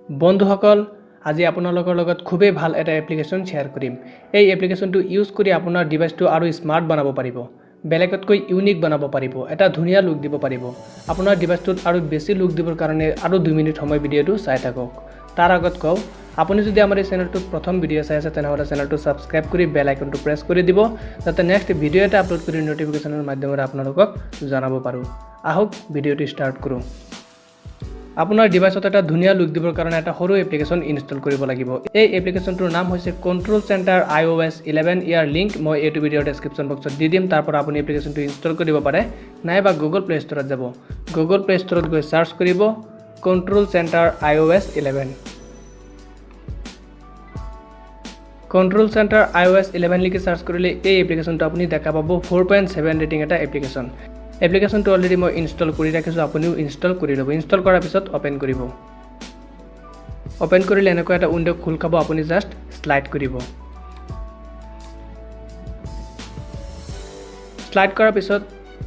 বন্ধুসকল আজি আপোনালোকৰ লগত খুবেই ভাল এটা এপ্লিকেশ্যন শ্বেয়াৰ কৰিম এই এপ্লিকেশ্যনটো ইউজ কৰি আপোনাৰ ডিভাইচটো আৰু স্মাৰ্ট বনাব পাৰিব বেলেগতকৈ ইউনিক বনাব পাৰিব এটা ধুনীয়া লুক দিব পাৰিব আপোনাৰ ডিভাইচটোত আৰু বেছি লুক দিবৰ কাৰণে আৰু 2 মিনিট সময় ভিডিঅটো চাই থাকক তাৰ আগত কওঁ আপুনি যদি আমাৰ এই চেনেলটোত প্ৰথম ভিডিঅ চাই আছে তেনেহলে চেনেলটো সাবস্ক্ৰাইব কৰি বেল আইকনটো প্ৰেছ কৰি দিব যাতে নেক্সট ভিডিঅ এটা আপলোড কৰি নোটিফিকেশনৰ মাধ্যমেৰে আপোনালোকক জনাব পাৰো আহক ভিডিঅটো ষ্টাৰ্ট কৰো আপোনাৰ ডিভাইচত এটা ধুনীয়া লুক দিবৰ কাৰণে এটা সৰু এপ্লিকেশ্যন ইনষ্টল কৰিব লাগিব এই এপ্লিকেশ্যনটোৰ নাম হৈছে কন্ট্ৰোল চেণ্টাৰ iOS 11 ইয়াৰ লিংক মই এইটো ভিডিঅ'ৰ ডেসক্ৰিপচন বক্সত দি দিম তাৰ পৰা আপুনি এপ্লিকেশ্যনটো ইনষ্টল কৰিব পাৰে নাইবা গুগল প্লে ষ্টৰত যাব গুগল প্লে ষ্টৰত গৈ সাৰ্চ কৰিব control centre iOS 11 control centre iOS 11 লিখি সাৰ্চ কৰিলে এই এপ্লিকেশ্যনটো আপুনি দেখা পাব 4.7 ৰেটিং এটা এপ্লিকেশ্যন এপ্লিকেশ্যনটো অলৰেডি মই ইনষ্টল কৰি ৰাখিছো আপুনিও ইনষ্টল কৰি ল'ব ইনষ্টল কৰাৰ পিছত ওপেন কৰিব ওপেন কৰিলে এনেকৈ এটা উইন্ডো খোল খাব আপুনি জাস্ট স্লাইড কৰিব স্লাইড কৰাৰ পিছত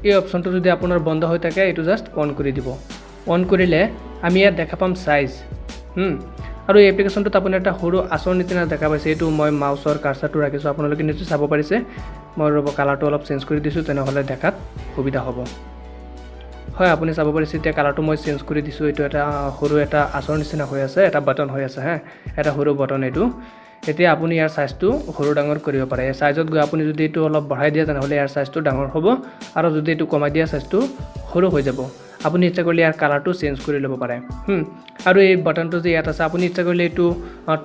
এই অপচনটো যদি আপোনাৰ বন্ধ হৈ থাকে এটো জাস্ট অন কৰি দিব অন কৰিলে আমি ইয়াত দেখা পাম সাইজ আৰু এই এপ্লিকেশ্যনটোত আপুনি এটা সৰু আসৰ নিচিনা দেখা পাইছে এটো মই মাউসৰ কাৰ্সাৰটো ৰাখিছো আপোনালোকে নিশ্চয় চাব পাৰিছে মই ৰব কালাৰটো অলপ চেঞ্জ কৰি দিছো তেনেহলে দেখাত সুবিধা হ'ব হয় আপুনি চাব পাৰিছে তে কালাৰটো মই চেঞ্জ কৰি দিছো এটো এটা সৰু এটা আসৰ নিচিনা হৈ আছে এটা বাটন হৈ আছে হা এটা সৰু বাটন এটো এতিয়া আপুনি ইয়াৰ সাইজটো সৰু ডাঙৰ কৰিব পাৰে এই সাইজত গৈ আপুনি যদি এটো অলপ বঢ়াই দিয়া তেনেহলে ইয়াৰ সাইজটো ডাঙৰ হ'ব আৰু যদি এটো কমাই দিয়া সাইজটো সৰু হৈ যাব আপুনি ইচ্ছা কৰিলে ইয়াৰ কালাৰটো চেঞ্জ কৰি ল'ব পাৰে আৰু এই বাটনটো যে ইয়াত আছে আপুনি ইচ্ছা কৰিলে এটো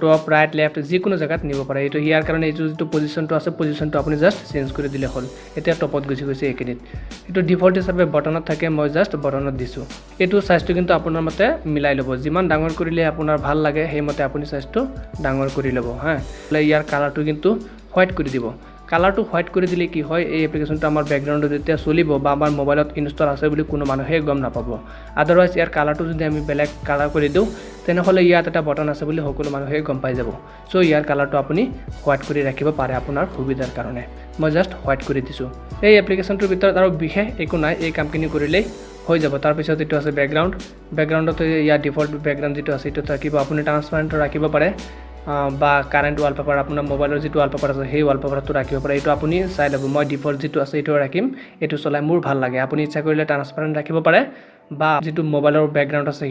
টপ ৰাইট লেফট যিকোনো জায়গাত নিব পাৰে এটো ইয়াৰ কাৰণে এটো যেটো পজিশনটো আছে পজিশনটো আপুনি জাস্ট চেঞ্জ কৰি দিলে হ'ল এতিয়া টপত গৈছে একেদিন এটো ডিফল্ট হিচাপে বাটনত থাকে মই জাস্ট বাটনত দিছো এটো সাইজটো কিন্তু আপোনাৰ মতে মিলাই ল'ব যিমান ডাঙৰ কৰিলে আপোনাৰ ভাল লাগে হেইমতে আপুনি সাইজটো ডাঙৰ কৰি ল'ব হা ইয়াৰ কালাৰটো কিন্তু হোৱাইট কৰি দিব কালাৰটো হোৱাইট কৰি দিলে কি হয় এই এপ্লিকেশ্যনটো আমাৰ ব্যাকগ্ৰাউণ্ডত যেতিয়া চলিব বা আমাৰ মোবাইলত ইনষ্টল আছে বুলি কোনো মানুহে গম নাপাব আদাৰৱাইজ ইয়াৰ কালাৰটো যদি আমি বেলেগ কালাৰ কৰি দিও তেনেহলে ইয়াত এটা বাটন আছে বুলি সকলো মানুহে গম পাই যাব সো ইয়াৰ কালাৰটো আপুনি হোৱাইট কৰি ৰাখিব পাৰে আপোনাৰ সুবিধাৰ কাৰণে মই জাস্ট হোৱাইট কৰি দিছো এই এপ্লিকেশ্যনটোৰ ভিতৰত আৰু বিশেষ একো নাই এই কামখিনি কৰিলে হৈ যাব তাৰ পিছত এটো আছে ব্যাকগ্ৰাউণ্ডত ইয়াৰ ডিফল্ট ব্যাকগ্ৰাউণ্ড যেটো আছে এটো থাকিব আপুনি ট্ৰান্সপাৰেন্ট ৰাখিব পাৰে বা কাৰেন্ট ওয়ালপেপাৰ আপনাৰ মোবাইলৰ যেটো ওয়ালপেপাৰ আছে সেই ওয়ালপেপাৰটো ৰাখিব পাৰে এটো আপুনি চাই ল'ব মই ডিফল্ট যেটো আছে এটো ৰাখিম এটো চলাই মোৰ ভাল লাগে আপুনি ইচ্ছা কৰিলে ট্ৰান্সপাৰেন্ট ৰাখিব পাৰে বা যেটো মোবাইলৰ ব্যাকগ্ৰাউণ্ড আছে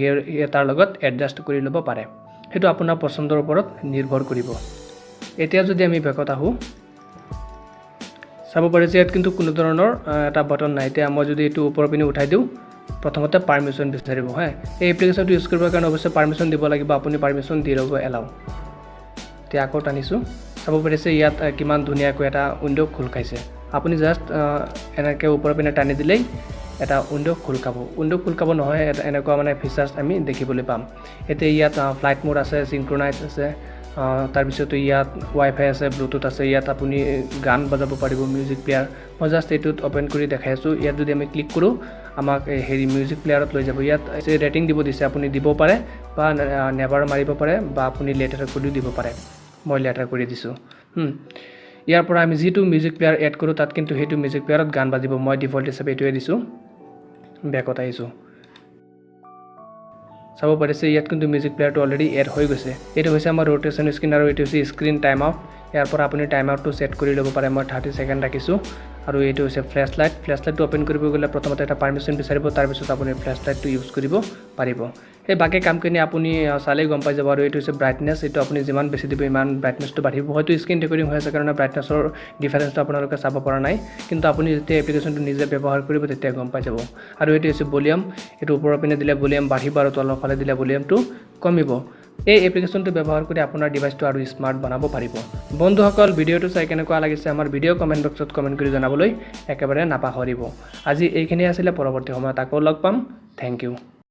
তাৰ লগত এডজাস্ট কৰি ল'ব পাৰে হেতু আপোনাৰ পছন্দৰ ওপৰত নিৰ্ভৰ কৰিব এতিয়া যদি আমি বেকত আহো চাব পাৰিছে ইয়াত কিন্তু কোনো ধৰণৰ এটা বাটন নাই এতিয়া মই যদি এটো ওপৰ পিনে উঠাই দিও প্ৰথমতে পাৰমিশন বিচাৰিব হা এই এপ্লিকেশ্যনটো ইউজ কৰিবৰ কাৰণে অৱশ্যে পাৰমিশন দিব লাগিব আপুনি পাৰমিশন দি ল'ব এলাও তে আকৌ টানিছো চাব পাৰিছে ইয়াত কিমান ধুনীয়াকৈ এটা উইন্ডো খোল খাইছে আপুনি জাস্ট এনেকৈ ওপৰ পিনে টানি দিলেই এটা উইন্ডো খোল খাব নহয় এনেকুৱা মানে ফিচাৰ্স আমি দেখিবলৈ পাম এতিয়া ইয়াত ফ্লাইট মোড আছে সিনক্ৰোনাইজ আছে তাৰ পিছত ইয়াত ওয়াইফাই আছে ব্লুটুথ আছে ইয়াত আপুনি গান বজাব পাৰিব মিউজিক প্লেয়াৰ মই জাস্ট এটোত ওপেন কৰি দেখাইছো ইয়াত যদি আমি ক্লিক কৰো আমাক হেৰি মিউজিক প্লেয়াৰত লৈ যাব ইয়াত ৰেটিং দিব দিছে আপুনি দিব পাৰে বা নেভাৰ মাৰিব পাৰে বা আপুনি লেটাৰ কৰি দিব পাৰে মই লেটাৰ কৰি দিছো ইয়াৰ পৰা আমি যেটো মিউজিক প্লেয়াৰ এড কৰো তাত কিন্তু হেতু মিউজিক প্লেয়াৰত গান বাজিব মই ডিফল্ট হিচাপে এটোৱে দিছো বেকত আহিছো চাব পাৰিছে ইয়াত কিন্তু মিউজিক প্লেয়াৰটো অলৰেডি এড হৈ গৈছে এটো হৈছে আমাৰ ৰোটেশন স্ক্ৰীন আৰু এটো হৈছে স্ক্ৰীন টাইম আউট ইয়াৰ পৰা আপুনি টাইম আউটটো সেট কৰি ল'ব পাৰে মই 30 সেকেন্ড ৰাখিছো আৰু এটো হৈছে ফ্ল্যাশ লাইটটো ওপেন কৰিব গলে প্ৰথমতে এটা পাৰমিশন বিচাৰিব তাৰ পিছত আপুনি ফ্ল্যাশ লাইটটো ইউজ কৰিব পাৰিব এই বাকি কামখিনি আপুনি চালে গম পাই যাব আৰু এটো হৈছে ব্ৰাইটনেছ এটো আপুনি যিমান বেছি দিব ইমান ব্ৰাইটনেছটো বাঢ়িব হয়তো স্ক্ৰীন ৰেকৰ্ডিং হৈ আছে কাৰণে ব্ৰাইটনেছৰ ডিফাৰেন্সটো আপোনালোকে চাব পৰা নাই কিন্তু আপুনি যেতিয়া এপ্লিকেশ্যনটো নিজে ব্যৱহাৰ কৰিব তেতিয়া গম পাই যাব আৰু এটো হৈছে ভলিউম এটো ওপৰৰ পিনে দিলে ভলিউম বাঢ়িব আৰু তলৰ ফালে দিলে ভলিউমটো কমিব এই এপ্লিকেশ্যনটো ব্যৱহাৰ কৰি আপোনাৰ ডিভাইচটো আৰু স্মাৰ্ট বনাব পাৰিব বন্ধুসকল ভিডিঅটো চাই কেনেকুৱা লাগিছে আমাৰ ভিডিঅ কমেন্ট বক্সত কমেন্ট কৰি জনাবলৈ একেবাৰে নাপাহৰিব আজি এইখিনি আছিল পৰৱৰ্তী সময়ত আকৌ লগ পাম থ্যাংক ইউ